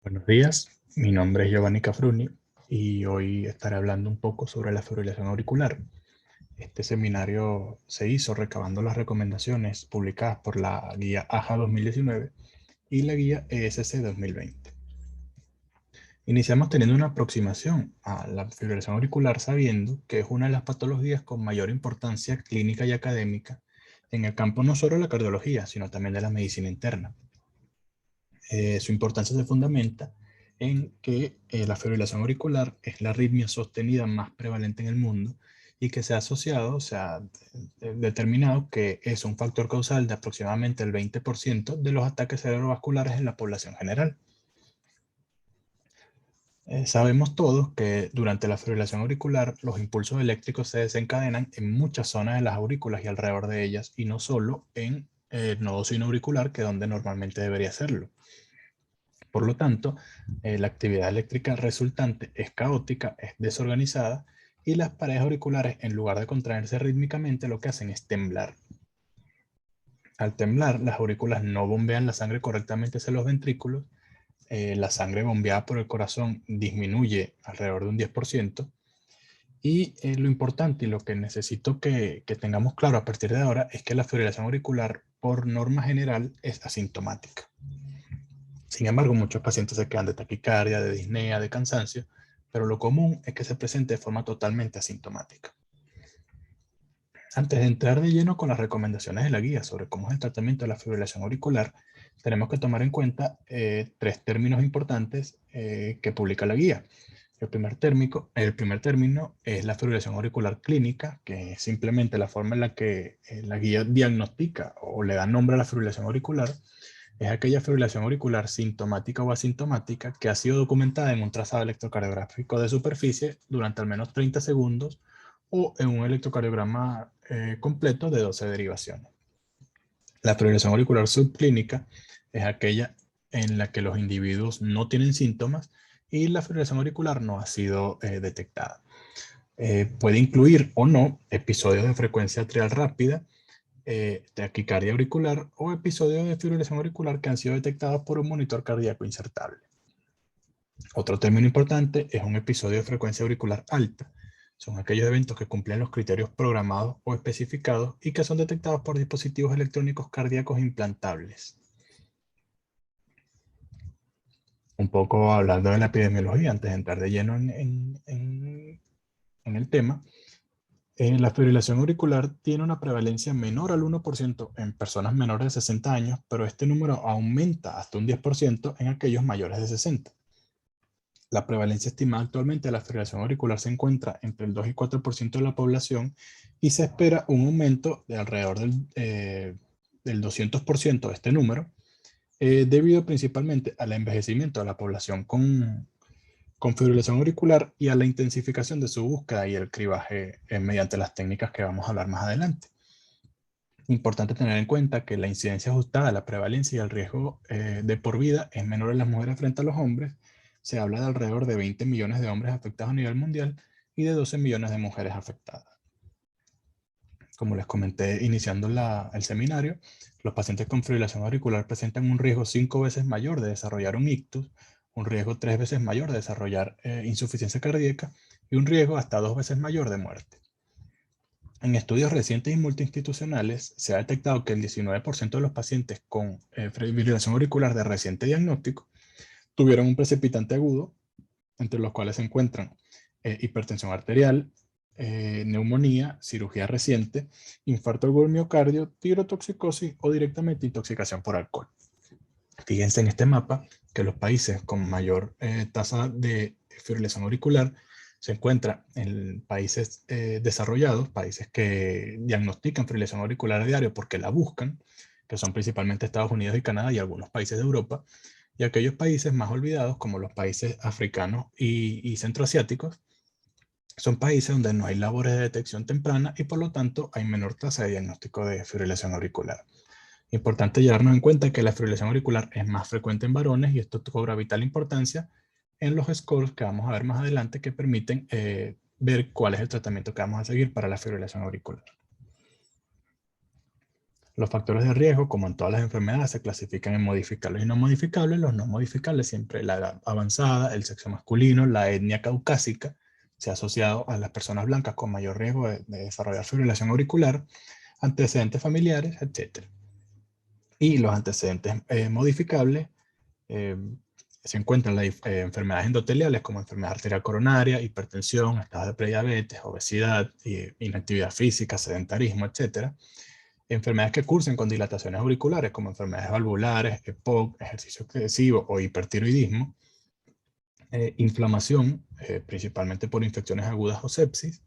Buenos días, mi nombre es Giovanni Cafruni y hoy estaré hablando un poco sobre la fibrilación auricular. Este seminario se hizo recabando las recomendaciones publicadas por la guía AJA 2019 y la guía ESC 2020. Iniciamos teniendo una aproximación a la fibrilación auricular sabiendo que es una de las patologías con mayor importancia clínica y académica en el campo no solo de la cardiología, sino también de la medicina interna. Su importancia se fundamenta en que la fibrilación auricular es la arritmia sostenida más prevalente en el mundo y que se ha asociado, se ha determinado que es un factor causal de aproximadamente el 20% de los ataques cerebrovasculares en la población general. Sabemos todos que durante la fibrilación auricular los impulsos eléctricos se desencadenan en muchas zonas de las aurículas y alrededor de ellas y no solo en el nodo sinoauricular, que es donde normalmente debería serlo. Por lo tanto, la actividad eléctrica resultante es caótica, es desorganizada y las paredes auriculares, en lugar de contraerse rítmicamente, lo que hacen es temblar. Al temblar, las aurículas no bombean la sangre correctamente hacia los ventrículos, la sangre bombeada por el corazón disminuye alrededor de un 10%, y lo importante y lo que necesito que tengamos claro a partir de ahora es que la fibrilación auricular, por norma general, es asintomática. Sin embargo, muchos pacientes se quedan de taquicardia, de disnea, de cansancio, pero lo común es que se presente de forma totalmente asintomática. Antes de entrar de lleno con las recomendaciones de la guía sobre cómo es el tratamiento de la fibrilación auricular, tenemos que tomar en cuenta tres términos importantes que publica la guía. El primer término es la fibrilación auricular clínica, que es simplemente la forma en la que la guía diagnostica o le da nombre a la fibrilación auricular. Es aquella fibrilación auricular sintomática o asintomática que ha sido documentada en un trazado electrocardiográfico de superficie durante al menos 30 segundos o en un electrocardiograma completo de 12 derivaciones. La fibrilación auricular subclínica es aquella en la que los individuos no tienen síntomas y la fibrilación auricular no ha sido detectada. Puede incluir o no episodios de frecuencia atrial rápida, taquicardia auricular o episodios de fibrilación auricular que han sido detectados por un monitor cardíaco insertable. Otro término importante es un episodio de frecuencia auricular alta. Son aquellos eventos que cumplen los criterios programados o especificados y que son detectados por dispositivos electrónicos cardíacos implantables. Un poco hablando de la epidemiología, antes de entrar de lleno en el tema, la fibrilación auricular tiene una prevalencia menor al 1% en personas menores de 60 años, pero este número aumenta hasta un 10% en aquellos mayores de 60. La prevalencia estimada actualmente de la fibrilación auricular se encuentra entre el 2 y 4% de la población y se espera un aumento de alrededor del 200% de este número, debido principalmente al envejecimiento de la población con fibrilación auricular y a la intensificación de su búsqueda y el cribaje mediante las técnicas que vamos a hablar más adelante. Importante tener en cuenta que la incidencia ajustada a la prevalencia y el riesgo de por vida es menor en las mujeres frente a los hombres. Se habla de alrededor de 20 millones de hombres afectados a nivel mundial y de 12 millones de mujeres afectadas. Como les comenté iniciando el seminario, los pacientes con fibrilación auricular presentan un riesgo 5 veces mayor de desarrollar un ictus, un riesgo 3 veces mayor de desarrollar insuficiencia cardíaca y un riesgo hasta 2 veces mayor de muerte. En estudios recientes y multiinstitucionales se ha detectado que el 19% de los pacientes con fibrilación auricular de reciente diagnóstico tuvieron un precipitante agudo, entre los cuales se encuentran hipertensión arterial, neumonía, cirugía reciente, infarto agudo del miocardio, tirotoxicosis o directamente intoxicación por alcohol. Fíjense en este mapa que los países con mayor tasa de fibrilación auricular se encuentran en países desarrollados, países que diagnostican fibrilación auricular a diario porque la buscan, que son principalmente Estados Unidos y Canadá y algunos países de Europa, y aquellos países más olvidados como los países africanos y centroasiáticos, son países donde no hay labores de detección temprana y por lo tanto hay menor tasa de diagnóstico de fibrilación auricular. Importante llevarnos en cuenta que la fibrilación auricular es más frecuente en varones y esto cobra vital importancia en los scores que vamos a ver más adelante que permiten ver cuál es el tratamiento que vamos a seguir para la fibrilación auricular. Los factores de riesgo, como en todas las enfermedades, se clasifican en modificables y no modificables. Los no modificables, siempre la edad avanzada, el sexo masculino, la etnia caucásica, se ha asociado a las personas blancas con mayor riesgo de desarrollar fibrilación auricular, antecedentes familiares, etc. Y los antecedentes modificables eh, se encuentran las enfermedades endoteliales como enfermedad arterial coronaria, hipertensión, estados de prediabetes, obesidad, inactividad física, sedentarismo, etc. Enfermedades que cursen con dilataciones auriculares como enfermedades valvulares, EPOC, ejercicio excesivo o hipertiroidismo. Inflamación, principalmente por infecciones agudas o sepsis.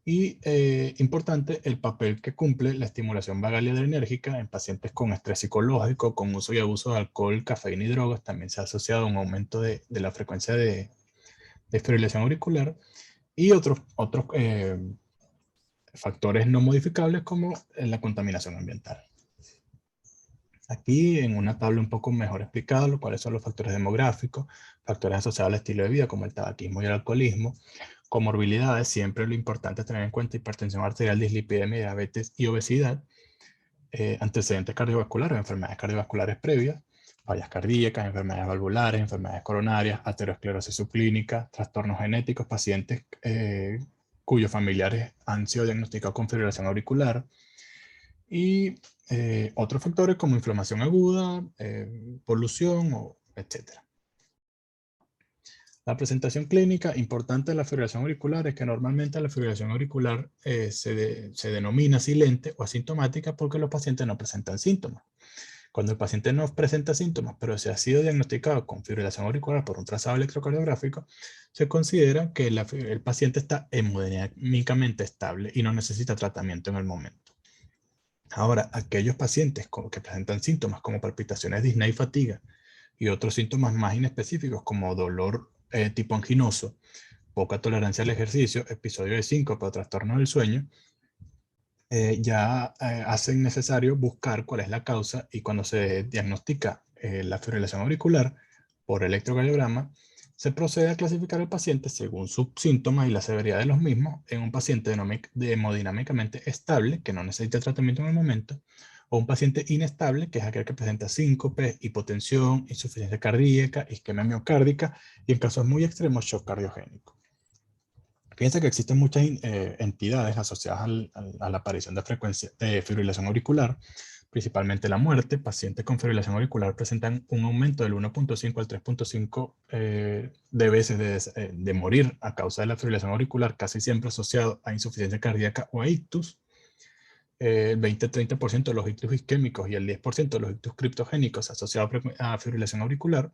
Y importante, el papel que cumple la estimulación vagal y adrenérgica en pacientes con estrés psicológico, con uso y abuso de alcohol, cafeína y drogas, también se ha asociado a un aumento de la frecuencia de fibrilación auricular. Y otros factores no modificables como la contaminación ambiental. Aquí en una tabla un poco mejor explicado cuáles son los factores demográficos, factores asociados al estilo de vida como el tabaquismo y el alcoholismo, comorbilidades, siempre lo importante es tener en cuenta hipertensión arterial, dislipidemia, diabetes y obesidad, antecedentes cardiovasculares, enfermedades cardiovasculares previas, fallas cardíacas, enfermedades valvulares, enfermedades coronarias, aterosclerosis subclínica, trastornos genéticos, pacientes cuyos familiares han sido diagnosticados con fibrilación auricular, y otros factores como inflamación aguda, polución, etc. La presentación clínica importante de la fibrilación auricular es que normalmente la fibrilación auricular se denomina silente o asintomática porque los pacientes no presentan síntomas. Cuando el paciente no presenta síntomas, pero se ha sido diagnosticado con fibrilación auricular por un trazado electrocardiográfico, se considera que el paciente está hemodinámicamente estable y no necesita tratamiento en el momento. Ahora, aquellos pacientes que presentan síntomas como palpitaciones, disnea y fatiga y otros síntomas más inespecíficos como dolor tipo anginoso, poca tolerancia al ejercicio, episodio de síncope o trastorno del sueño, ya hacen necesario buscar cuál es la causa, y cuando se diagnostica la fibrilación auricular por electrocardiograma, se procede a clasificar al paciente según sus síntomas y la severidad de los mismos en un paciente hemodinámicamente estable, que no necesita tratamiento en el momento, o un paciente inestable, que es aquel que presenta síncope, hipotensión, insuficiencia cardíaca, isquemia miocárdica y en casos muy extremos, shock cardiogénico. Fíjense que existen muchas entidades asociadas a la aparición de frecuencia de fibrilación auricular, principalmente la muerte. Pacientes con fibrilación auricular presentan un aumento del 1.5 al 3.5 de veces de morir a causa de la fibrilación auricular, casi siempre asociado a insuficiencia cardíaca o a ictus. El 20-30% de los ictus isquémicos y el 10% de los ictus criptogénicos asociados a fibrilación auricular.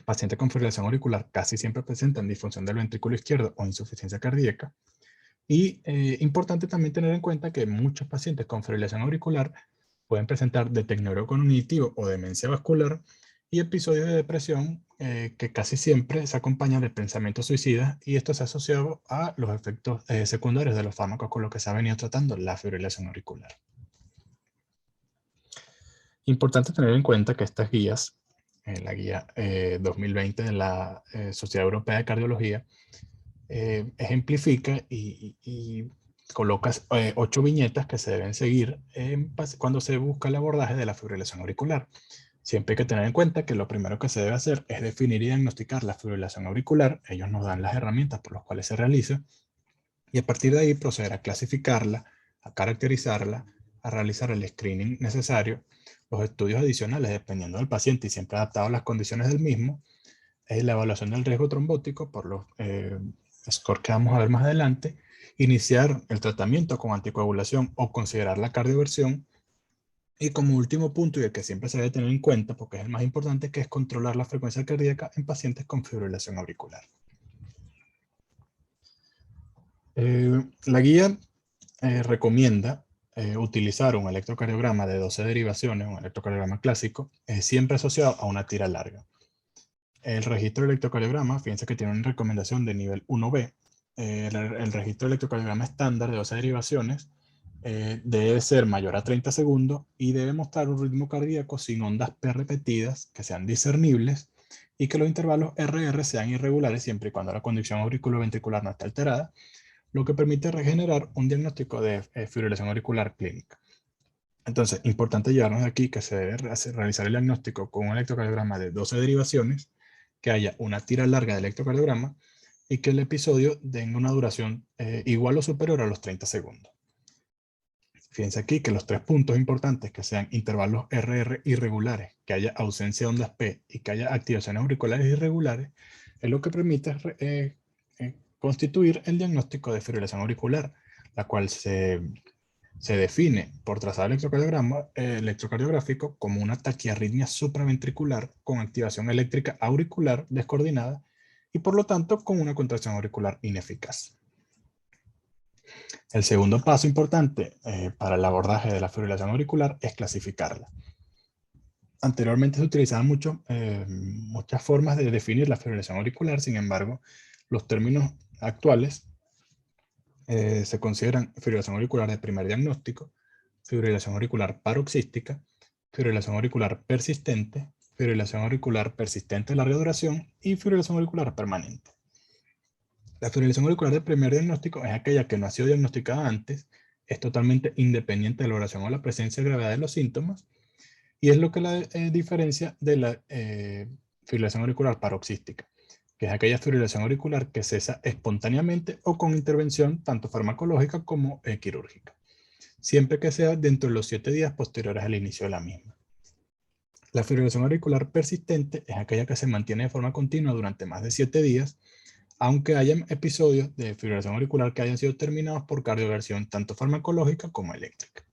Pacientes con fibrilación auricular casi siempre presentan disfunción del ventrículo izquierdo o insuficiencia cardíaca. Y importante también tener en cuenta que muchos pacientes con fibrilación auricular pueden presentar deterioro cognitivo o demencia vascular y episodios de depresión que casi siempre se acompañan de pensamientos suicidas, y esto se ha asociado a los efectos secundarios de los fármacos con los que se ha venido tratando la fibrilación auricular. Importante tener en cuenta que estas guías, la guía 2020 de la Sociedad Europea de Cardiología, ejemplifica y coloca 8 viñetas que se deben seguir cuando se busca el abordaje de la fibrilación auricular. Siempre hay que tener en cuenta que lo primero que se debe hacer es definir y diagnosticar la fibrilación auricular. Ellos nos dan las herramientas por las cuales se realiza, y a partir de ahí proceder a clasificarla, a caracterizarla, a realizar el screening necesario, los estudios adicionales dependiendo del paciente y siempre adaptado a las condiciones del mismo, la evaluación del riesgo trombótico por los scores que vamos a ver más adelante, iniciar el tratamiento con anticoagulación o considerar la cardioversión, y como último punto, y el que siempre se debe tener en cuenta porque es el más importante, que es controlar la frecuencia cardíaca en pacientes con fibrilación auricular. La guía recomienda utilizar un electrocardiograma de 12 derivaciones, un electrocardiograma clásico, siempre asociado a una tira larga. El registro de electrocardiograma, fíjense que tiene una recomendación de nivel 1B. El registro de electrocardiograma estándar de 12 derivaciones debe ser mayor a 30 segundos y debe mostrar un ritmo cardíaco sin ondas P repetidas que sean discernibles y que los intervalos RR sean irregulares siempre y cuando la conducción auriculoventricular no esté alterada, lo que permite regenerar un diagnóstico de fibrilación auricular clínica. Entonces, importante llevarnos de aquí que se debe realizar el diagnóstico con un electrocardiograma de 12 derivaciones, que haya una tira larga de electrocardiograma y que el episodio tenga una duración igual o superior a los 30 segundos. Fíjense aquí que los 3 puntos importantes, que sean intervalos RR irregulares, que haya ausencia de ondas P y que haya activaciones auriculares irregulares, es lo que permite constituir el diagnóstico de fibrilación auricular, la cual se define por trazado electrocardiográfico como una taquiarritmia supraventricular con activación eléctrica auricular descoordinada y por lo tanto con una contracción auricular ineficaz. El segundo paso importante para el abordaje de la fibrilación auricular es clasificarla. Anteriormente se utilizaban muchas formas de definir la fibrilación auricular, sin embargo, los términos actuales se consideran fibrilación auricular de primer diagnóstico, fibrilación auricular paroxística, fibrilación auricular persistente, fibrilación auricular persistente de larga duración y fibrilación auricular permanente. La fibrilación auricular de primer diagnóstico es aquella que no ha sido diagnosticada antes, es totalmente independiente de la duración o la presencia de gravedad de los síntomas y es lo que la diferencia de la fibrilación auricular paroxística, que es aquella fibrilación auricular que cesa espontáneamente o con intervención tanto farmacológica como quirúrgica, siempre que sea dentro de los 7 días posteriores al inicio de la misma. La fibrilación auricular persistente es aquella que se mantiene de forma continua durante más de 7 días, aunque hayan episodios de fibrilación auricular que hayan sido terminados por cardioversión tanto farmacológica como eléctrica.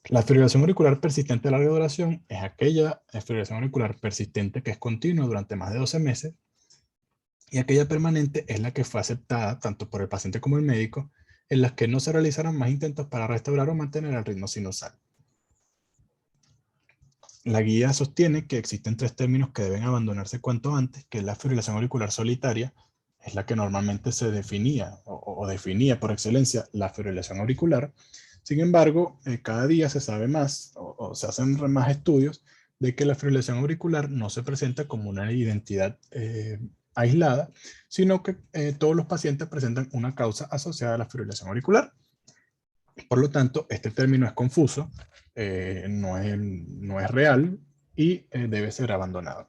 La fibrilación auricular persistente de larga duración es aquella fibrilación auricular persistente que es continua durante más de 12 meses y aquella permanente es la que fue aceptada tanto por el paciente como el médico, en las que no se realizarán más intentos para restaurar o mantener el ritmo sinusal. La guía sostiene que existen 3 términos que deben abandonarse cuanto antes, que es la fibrilación auricular solitaria, es la que normalmente se definía o definía por excelencia la fibrilación auricular. Sin embargo, cada día se sabe más o se hacen más estudios de que la fibrilación auricular no se presenta como una identidad aislada, sino que todos los pacientes presentan una causa asociada a la fibrilación auricular. Por lo tanto, este término es confuso, no es real y debe ser abandonado.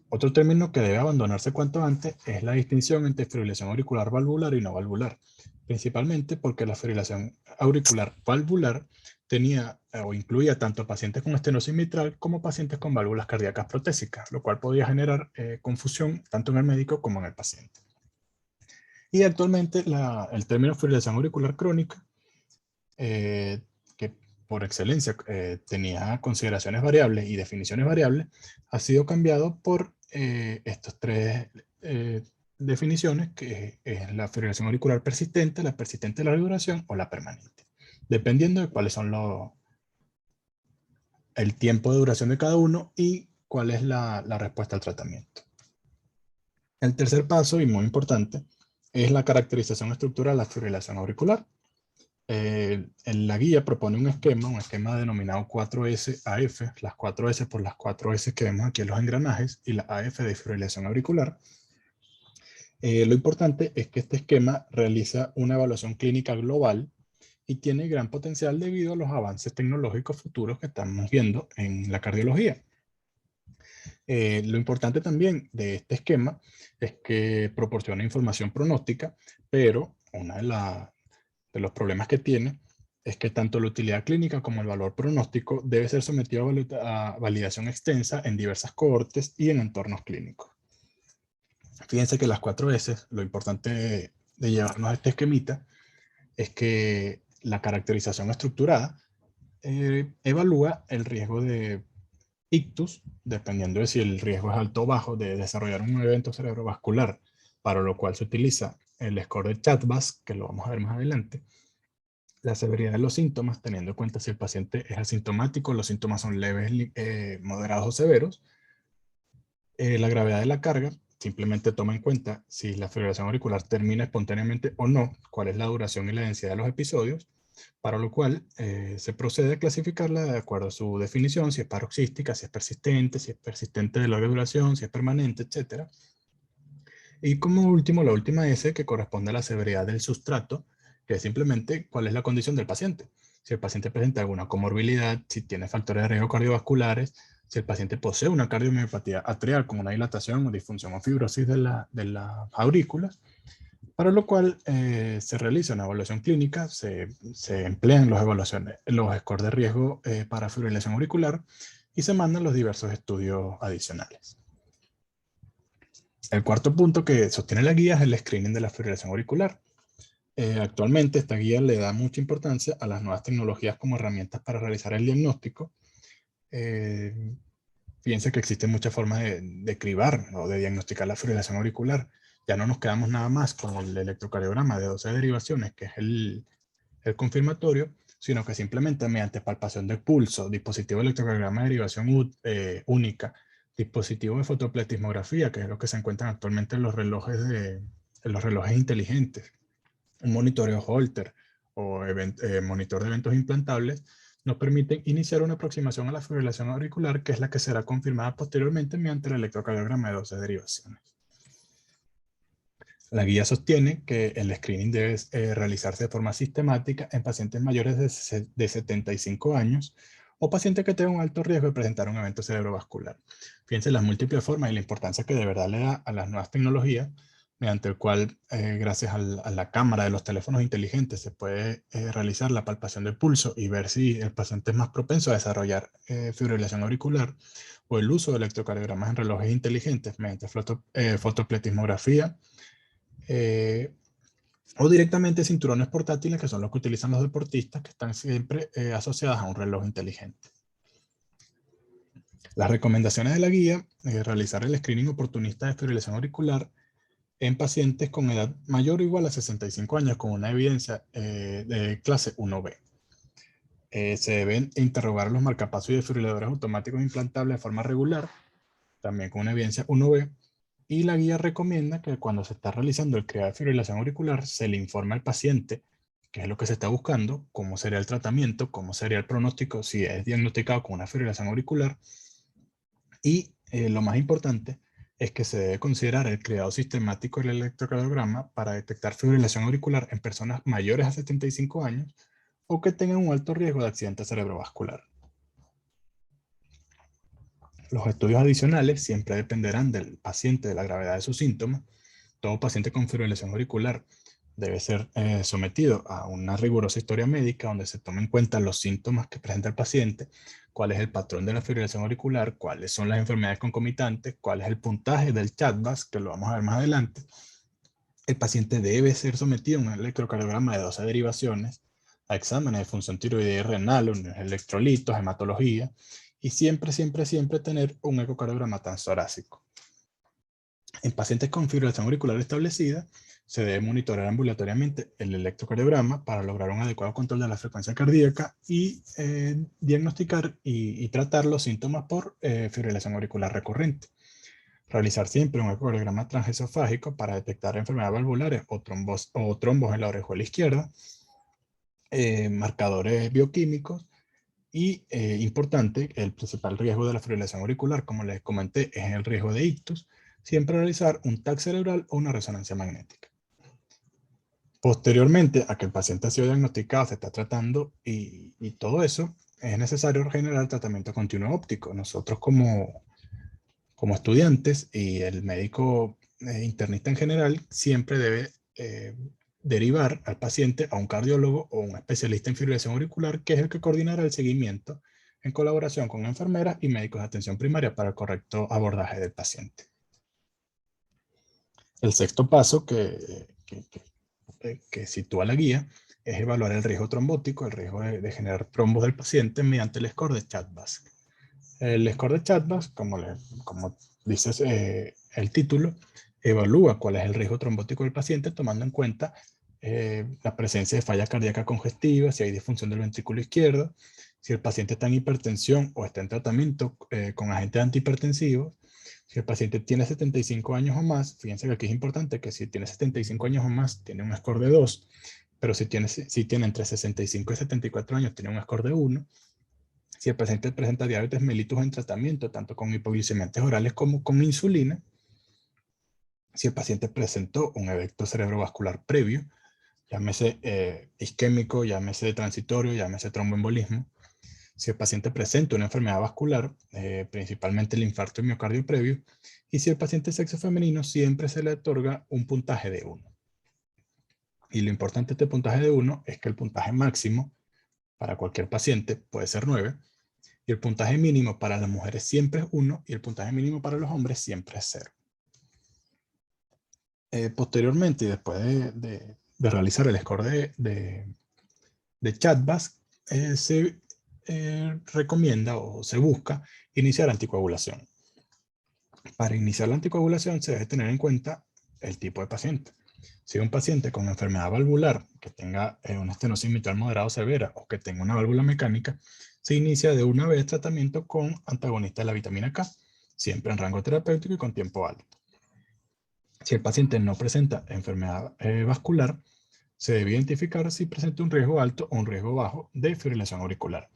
Otro término que debe abandonarse cuanto antes es la distinción entre fibrilación auricular valvular y no valvular, principalmente porque la fibrilación auricular valvular tenía o incluía tanto pacientes con estenosis mitral como pacientes con válvulas cardíacas protésicas, lo cual podía generar confusión tanto en el médico como en el paciente. Y actualmente el término fibrilación auricular crónica, que por excelencia tenía consideraciones variables y definiciones variables, ha sido cambiado por estas 3 definiciones, que es la fibrilación auricular persistente, la persistente de larga duración o la permanente, dependiendo de cuáles son el tiempo de duración de cada uno y cuál es la respuesta al tratamiento. El tercer paso, y muy importante, es la caracterización estructural de la fibrilación auricular. En la guía propone un esquema denominado 4S-AF, las 4S por las 4S que vemos aquí en los engranajes y la AF de fibrilación auricular. Lo importante es que este esquema realiza una evaluación clínica global y tiene gran potencial debido a los avances tecnológicos futuros que estamos viendo en la cardiología. Lo importante también de este esquema es que proporciona información pronóstica, pero uno de los problemas que tiene es que tanto la utilidad clínica como el valor pronóstico debe ser sometido a validación extensa en diversas cohortes y en entornos clínicos. Fíjense que las 4S, lo importante de llevarnos a este esquemita, es que la caracterización estructurada evalúa el riesgo de ictus, dependiendo de si el riesgo es alto o bajo de desarrollar un evento cerebrovascular, para lo cual se utiliza el score de CHADVAS, que lo vamos a ver más adelante. La severidad de los síntomas, teniendo en cuenta si el paciente es asintomático, los síntomas son leves, moderados o severos. La gravedad de la carga, simplemente toma en cuenta si la fibrilación auricular termina espontáneamente o no, cuál es la duración y la densidad de los episodios, para lo cual se procede a clasificarla de acuerdo a su definición, si es paroxística, si es persistente de larga duración, si es permanente, etc. Y como último, la última S, que corresponde a la severidad del sustrato, que es simplemente cuál es la condición del paciente. si el paciente presenta alguna comorbilidad, si tiene factores de riesgo cardiovasculares, si el paciente posee una cardiomiopatía atrial con una dilatación o disfunción o fibrosis de las aurículas, para lo cual se realiza una evaluación clínica, se emplean los scores de riesgo para fibrilación auricular y se mandan los diversos estudios adicionales. El cuarto punto que sostiene la guía es el screening de la fibrilación auricular. Actualmente esta guía le da mucha importancia a las nuevas tecnologías como herramientas para realizar el diagnóstico. Fíjense que existen muchas formas de cribar o de diagnosticar la fibrilación auricular. Ya no nos quedamos nada más con el electrocardiograma de 12 derivaciones, que es el confirmatorio, sino que simplemente mediante palpación de pulso, dispositivo de electrocardiograma de derivación única, dispositivo de fotopletismografía, que es lo que se encuentran actualmente en los relojes inteligentes, un monitoreo Holter o monitor de eventos implantables, nos permiten iniciar una aproximación a la fibrilación auricular, que es la que será confirmada posteriormente mediante el electrocardiograma de 12 derivaciones. La guía sostiene que el screening debe realizarse de forma sistemática en pacientes mayores de 75 años o pacientes que tengan un alto riesgo de presentar un evento cerebrovascular. Fíjense las múltiples formas y la importancia que de verdad le da a las nuevas tecnologías, mediante el cual, gracias a la cámara de los teléfonos inteligentes, se puede realizar la palpación de pulso y ver si el paciente es más propenso a desarrollar fibrilación auricular, o el uso de electrocardiogramas en relojes inteligentes mediante fotopletismografía, o directamente cinturones portátiles, que son los que utilizan los deportistas, que están siempre asociados a un reloj inteligente. Las recomendaciones de la guía: realizar el screening oportunista de fibrilación auricular en pacientes con edad mayor o igual a 65 años con una evidencia de clase 1B. Se deben interrogar los marcapasos y desfibriladores automáticos implantables de forma regular, también con una evidencia 1B. Y la guía recomienda que cuando se está realizando el criado de fibrilación auricular, se le informe al paciente qué es lo que se está buscando, cómo sería el tratamiento, cómo sería el pronóstico si es diagnosticado con una fibrilación auricular. Y lo más importante es que se debe considerar el criado sistemático del electrocardiograma para detectar fibrilación auricular en personas mayores a 75 años o que tengan un alto riesgo de accidente cerebrovascular. Los estudios adicionales siempre dependerán del paciente, de la gravedad de sus síntomas. Todo paciente con fibrilación auricular debe ser sometido a una rigurosa historia médica donde se tomen en cuenta los síntomas que presenta el paciente, cuál es el patrón de la fibrilación auricular, cuáles son las enfermedades concomitantes, cuál es el puntaje del CHA2DS, que lo vamos a ver más adelante. El paciente debe ser sometido a un electrocardiograma de 12 derivaciones, a exámenes de función tiroidea y renal, electrolitos, hematología, y siempre tener un ecocardiograma transtorácico. En pacientes con fibrilación auricular establecida, se debe monitorear ambulatoriamente el electrocardiograma para lograr un adecuado control de la frecuencia cardíaca y diagnosticar y tratar los síntomas por fibrilación auricular recurrente. Realizar siempre un ecocardiograma transesofágico para detectar enfermedades valvulares o trombos en la orejuela izquierda, marcadores bioquímicos. Y importante, el principal riesgo de la fibrilación auricular, como les comenté, es el riesgo de ictus. Siempre realizar un TAC cerebral o una resonancia magnética. Posteriormente a que el paciente ha sido diagnosticado, se está tratando y todo eso, es necesario generar el tratamiento continuo óptico. Nosotros como estudiantes y el médico internista en general siempre debe derivar al paciente a un cardiólogo o un especialista en fibrilación auricular, que es el que coordinará el seguimiento en colaboración con enfermeras y médicos de atención primaria para el correcto abordaje del paciente. El sexto paso que sitúa la guía es evaluar el riesgo trombótico, el riesgo de generar trombos del paciente mediante el score de CHA2DS. El score de CHA2DS, como dice el título, evalúa cuál es el riesgo trombótico del paciente tomando en cuenta la presencia de falla cardíaca congestiva, si hay disfunción del ventrículo izquierdo, si el paciente está en hipertensión o está en tratamiento con agentes antihipertensivos. Si el paciente tiene 75 años o más, fíjense que aquí es importante que si tiene 75 años o más, tiene un score de 2, pero si tiene entre 65 y 74 años, tiene un score de 1. Si el paciente presenta diabetes mellitus en tratamiento, tanto con hipoglicemiantes orales como con insulina. Si el paciente presentó un evento cerebrovascular previo, llámese isquémico, llámese transitorio, llámese tromboembolismo. Si el paciente presenta una enfermedad vascular, principalmente el infarto de miocardio previo, y si el paciente es sexo femenino, siempre se le otorga un puntaje de 1. Y lo importante de este puntaje de 1 es que el puntaje máximo para cualquier paciente puede ser 9, y el puntaje mínimo para las mujeres siempre es 1, y el puntaje mínimo para los hombres siempre es 0. Posteriormente, y después de realizar el score de CHA2DS2, se recomienda o se busca iniciar anticoagulación. Para iniciar la anticoagulación se debe tener en cuenta el tipo de paciente. Si un paciente con enfermedad valvular que tenga una estenosis mitral moderada o severa o que tenga una válvula mecánica, se inicia de una vez tratamiento con antagonista de la vitamina K, siempre en rango terapéutico y con tiempo alto. Si el paciente no presenta enfermedad vascular, se debe identificar si presenta un riesgo alto o un riesgo bajo de fibrilación auricular.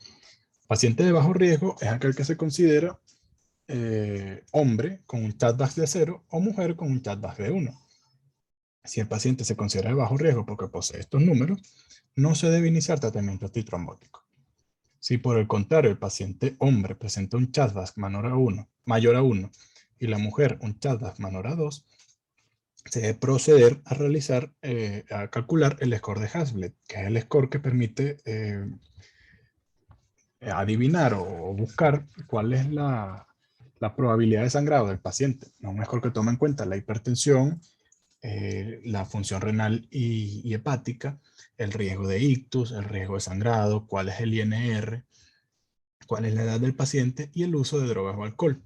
Paciente de bajo riesgo es aquel que se considera hombre con un CHA2DS2 de 0 o mujer con un CHA2DS2 de 1. Si el paciente se considera de bajo riesgo porque posee estos números, no se debe iniciar tratamiento antitrombótico. Si por el contrario el paciente hombre presenta un CHA2DS2 mayor a 1 y la mujer un CHA2DS2 menor a 2, se debe proceder a realizar, a calcular el score de Hasbled, que es el score que permite adivinar o buscar cuál es la probabilidad de sangrado del paciente. Un score que toma en cuenta la hipertensión, la función renal y hepática, el riesgo de ictus, el riesgo de sangrado, cuál es el INR, cuál es la edad del paciente y el uso de drogas o alcohol.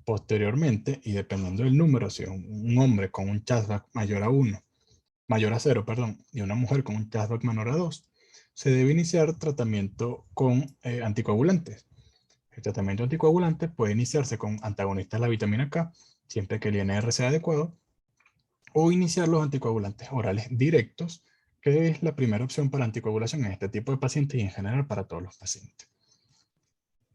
Posteriormente, y dependiendo del número, si un hombre con un CHA2DS2 mayor a 0, y una mujer con un CHA2DS2 menor a 2, se debe iniciar tratamiento con anticoagulantes. El tratamiento anticoagulante puede iniciarse con antagonistas de la vitamina K, siempre que el INR sea adecuado, o iniciar los anticoagulantes orales directos, que es la primera opción para anticoagulación en este tipo de pacientes y en general para todos los pacientes.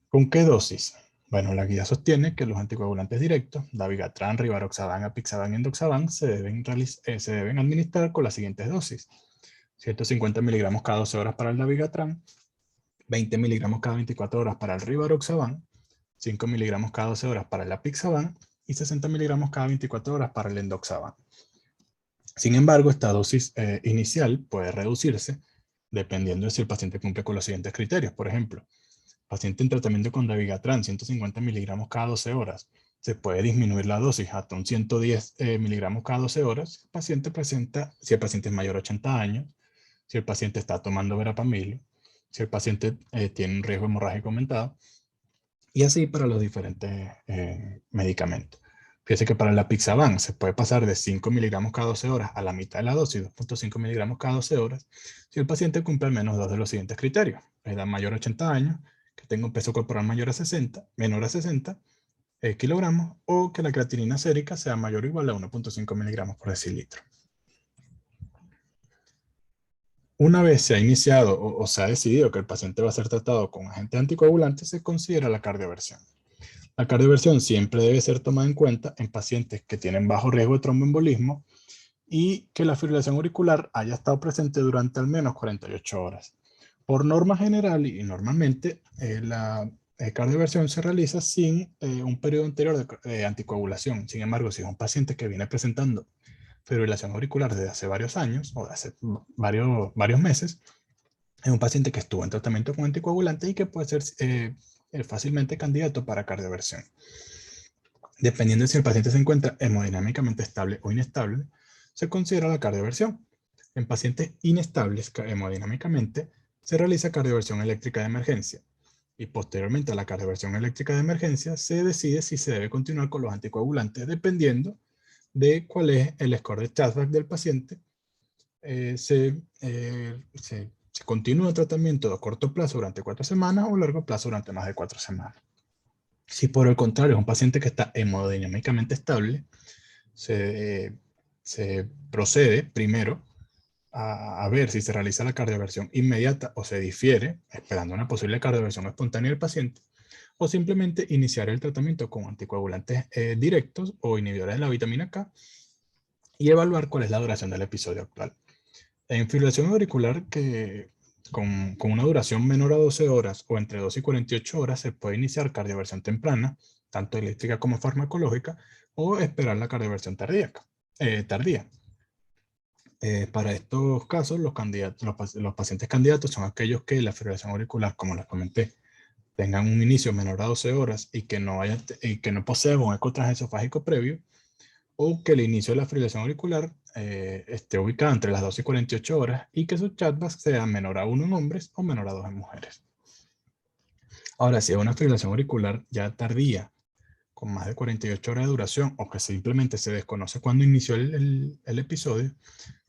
¿Con qué dosis? Bueno, la guía sostiene que los anticoagulantes directos, dabigatran, rivaroxaban, apixaban y endoxaban, se deben administrar con las siguientes dosis: 150 miligramos cada 12 horas para el dabigatran, 20 miligramos cada 24 horas para el rivaroxaban, 5 miligramos cada 12 horas para el apixaban y 60 miligramos cada 24 horas para el endoxaban. Sin embargo, esta dosis inicial puede reducirse dependiendo de si el paciente cumple con los siguientes criterios. Por ejemplo, paciente en tratamiento con dabigatran, 150 miligramos cada 12 horas. Se puede disminuir la dosis hasta un 110 miligramos cada 12 horas si el paciente es mayor a 80 años, si el paciente está tomando verapamil, si el paciente tiene un riesgo hemorrágico aumentado, y así para los diferentes medicamentos. Fíjese que para la apixaban se puede pasar de 5 miligramos cada 12 horas a la mitad de la dosis, 2.5 miligramos cada 12 horas, si el paciente cumple al menos dos de los siguientes criterios: edad mayor a 80 años, que tenga un peso corporal menor a 60 kilogramos, o que la creatinina sérica sea mayor o igual a 1.5 miligramos por decilitro. Una vez se ha iniciado o se ha decidido que el paciente va a ser tratado con agentes anticoagulantes, se considera la cardioversión. La cardioversión siempre debe ser tomada en cuenta en pacientes que tienen bajo riesgo de tromboembolismo y que la fibrilación auricular haya estado presente durante al menos 48 horas. Por norma general y normalmente, la cardioversión se realiza sin un periodo anterior de anticoagulación. Sin embargo, si es un paciente que viene presentando fibrilación auricular desde hace varios años o de hace varios meses, es un paciente que estuvo en tratamiento con anticoagulantes y que puede ser fácilmente candidato para cardioversión. Dependiendo de si el paciente se encuentra hemodinámicamente estable o inestable, se considera la cardioversión. En pacientes inestables hemodinámicamente, se realiza cardioversión eléctrica de emergencia, y posteriormente a la cardioversión eléctrica de emergencia se decide si se debe continuar con los anticoagulantes dependiendo de cuál es el score de CHA2DS2 del paciente. Se continúa el tratamiento a corto plazo durante 4 semanas o a largo plazo durante más de 4 semanas. Si por el contrario es un paciente que está hemodinámicamente estable, se procede primero a ver si se realiza la cardioversión inmediata o se difiere, esperando una posible cardioversión espontánea del paciente, o simplemente iniciar el tratamiento con anticoagulantes directos o inhibidores de la vitamina K y evaluar cuál es la duración del episodio actual. En fibrilación auricular con una duración menor a 12 horas o entre 12 y 48 horas se puede iniciar cardioversión temprana, tanto eléctrica como farmacológica, o esperar la cardioversión tardía. Para estos casos, los pacientes candidatos son aquellos que la fibrilación auricular, como les comenté, tengan un inicio menor a 12 horas y que no posean un eco transesofágico previo, o que el inicio de la fibrilación auricular esté ubicado entre las 12 y 48 horas y que su chatback sea menor a 1 en hombres o menor a 2 en mujeres. Ahora, si es una fibrilación auricular ya tardía, con más de 48 horas de duración, o que simplemente se desconoce cuándo inició el episodio,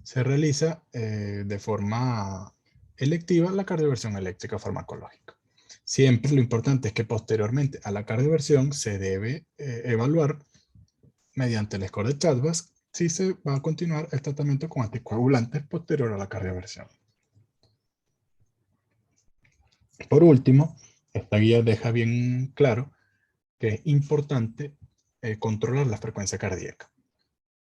se realiza de forma electiva la cardioversión eléctrica farmacológica. Siempre lo importante es que posteriormente a la cardioversión se debe evaluar mediante el score de Chatback si se va a continuar el tratamiento con anticoagulantes posterior a la cardioversión. Por último, esta guía deja bien claro que es importante controlar la frecuencia cardíaca.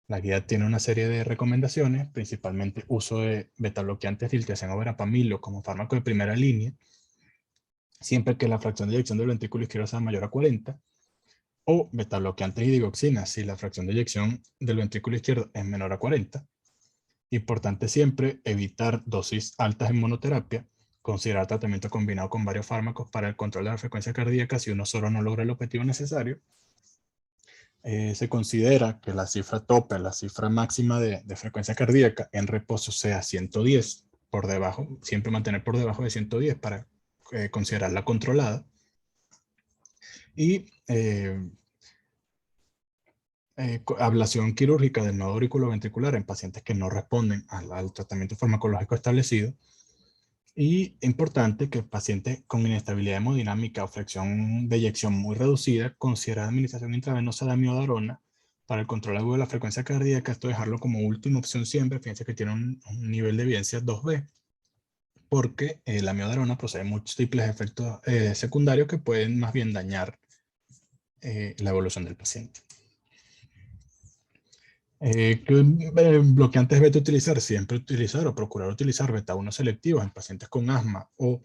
La guía tiene una serie de recomendaciones, principalmente uso de betabloqueantes, diltiazem o verapamilo como fármaco de primera línea, siempre que la fracción de eyección del ventrículo izquierdo sea mayor a 40, o betabloqueantes y digoxina si la fracción de eyección del ventrículo izquierdo es menor a 40. Importante siempre evitar dosis altas en monoterapia, considerar tratamiento combinado con varios fármacos para el control de la frecuencia cardíaca si uno solo no logra el objetivo necesario. Se considera que la cifra tope, la cifra máxima de frecuencia cardíaca en reposo sea 110, por debajo, siempre mantener por debajo de 110 para considerarla controlada. Y ablación quirúrgica del nodo auriculoventricular en pacientes que no responden al tratamiento farmacológico establecido. Y importante que pacientes con inestabilidad hemodinámica o fracción de eyección muy reducida considera administración intravenosa de amiodarona para el control agudo de la frecuencia cardíaca. Esto dejarlo como última opción siempre. Fíjense que tiene un nivel de evidencia 2B, porque la amiodarona posee múltiples efectos secundarios que pueden más bien dañar la evolución del paciente. ¿Qué bloqueantes beta utilizar? Siempre utilizar o procurar utilizar beta 1 selectivos en pacientes con asma o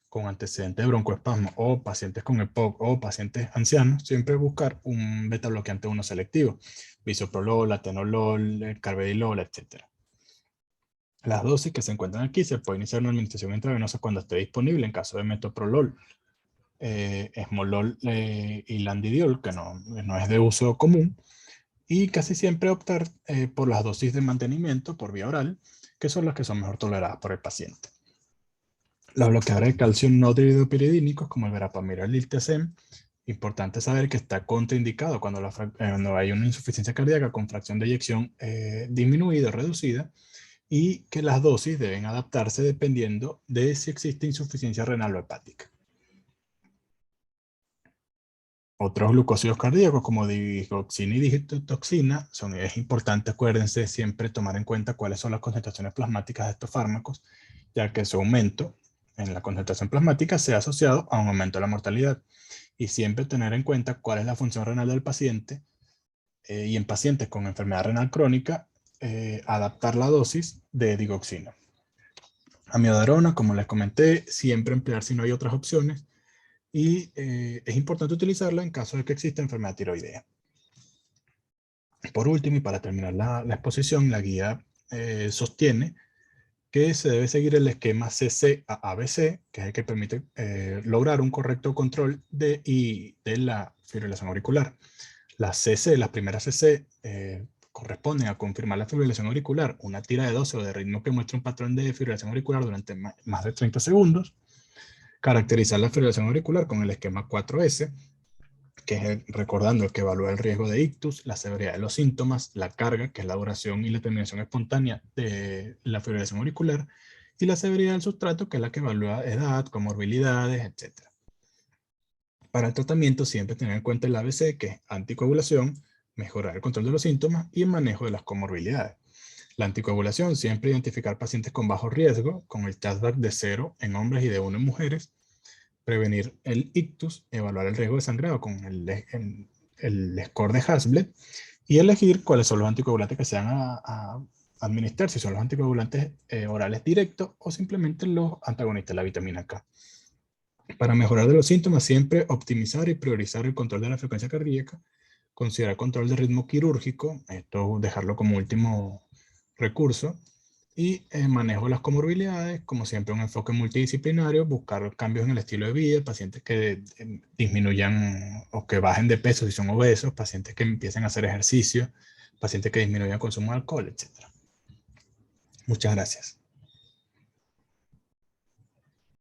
con antecedentes de broncoespasmo o pacientes con EPOC o pacientes ancianos. Siempre buscar un beta bloqueante 1 selectivo, bisoprolol, atenolol, carvedilol, etc. Las dosis que se encuentran aquí se puede iniciar una administración intravenosa cuando esté disponible en caso de metoprolol, esmolol y landidiol, que no es de uso común. Y casi siempre optar por las dosis de mantenimiento por vía oral, que son las que son mejor toleradas por el paciente. Los bloqueadores de calcio no dihidropiridínicos, como el verapamil y el diltiazem, importante saber que está contraindicado cuando hay una insuficiencia cardíaca con fracción de eyección disminuida o reducida, y que las dosis deben adaptarse dependiendo de si existe insuficiencia renal o hepática. Otros glucósidos cardíacos como digoxina y digitoxina, es importante, acuérdense, siempre tomar en cuenta cuáles son las concentraciones plasmáticas de estos fármacos, ya que su aumento en la concentración plasmática se ha asociado a un aumento de la mortalidad. Y siempre tener en cuenta cuál es la función renal del paciente y en pacientes con enfermedad renal crónica, adaptar la dosis de digoxina. Amiodarona, como les comenté, siempre emplear si no hay otras opciones. Y es importante utilizarla en caso de que exista enfermedad tiroidea. Por último, y para terminar la exposición, la guía sostiene que se debe seguir el esquema CC a ABC, que es el que permite lograr un correcto control de la fibrilación auricular. Las primeras CC, corresponden a confirmar la fibrilación auricular, una tira de 12 o de ritmo que muestra un patrón de fibrilación auricular durante más de 30 segundos. Caracterizar la fibrilación auricular con el esquema 4S, que es recordando el que evalúa el riesgo de ictus, la severidad de los síntomas, la carga, que es la duración y la terminación espontánea de la fibrilación auricular, y la severidad del sustrato, que es la que evalúa edad, comorbilidades, etc. Para el tratamiento siempre tener en cuenta el ABC, que es anticoagulación, mejorar el control de los síntomas y el manejo de las comorbilidades. La anticoagulación, siempre identificar pacientes con bajo riesgo, con el Chatback de 0 en hombres y de 1 en mujeres, prevenir el ictus, evaluar el riesgo de sangrado con el score de Hasbled y elegir cuáles son los anticoagulantes que se van a administrar, si son los anticoagulantes orales directos o simplemente los antagonistas de la vitamina K. Para mejorar de los síntomas, siempre optimizar y priorizar el control de la frecuencia cardíaca, considerar control de ritmo quirúrgico, esto dejarlo como último recurso, y manejo de las comorbilidades, como siempre un enfoque multidisciplinario, buscar cambios en el estilo de vida, pacientes que disminuyan o que bajen de peso si son obesos, pacientes que empiecen a hacer ejercicio, pacientes que disminuyan consumo de alcohol, etc. Muchas gracias.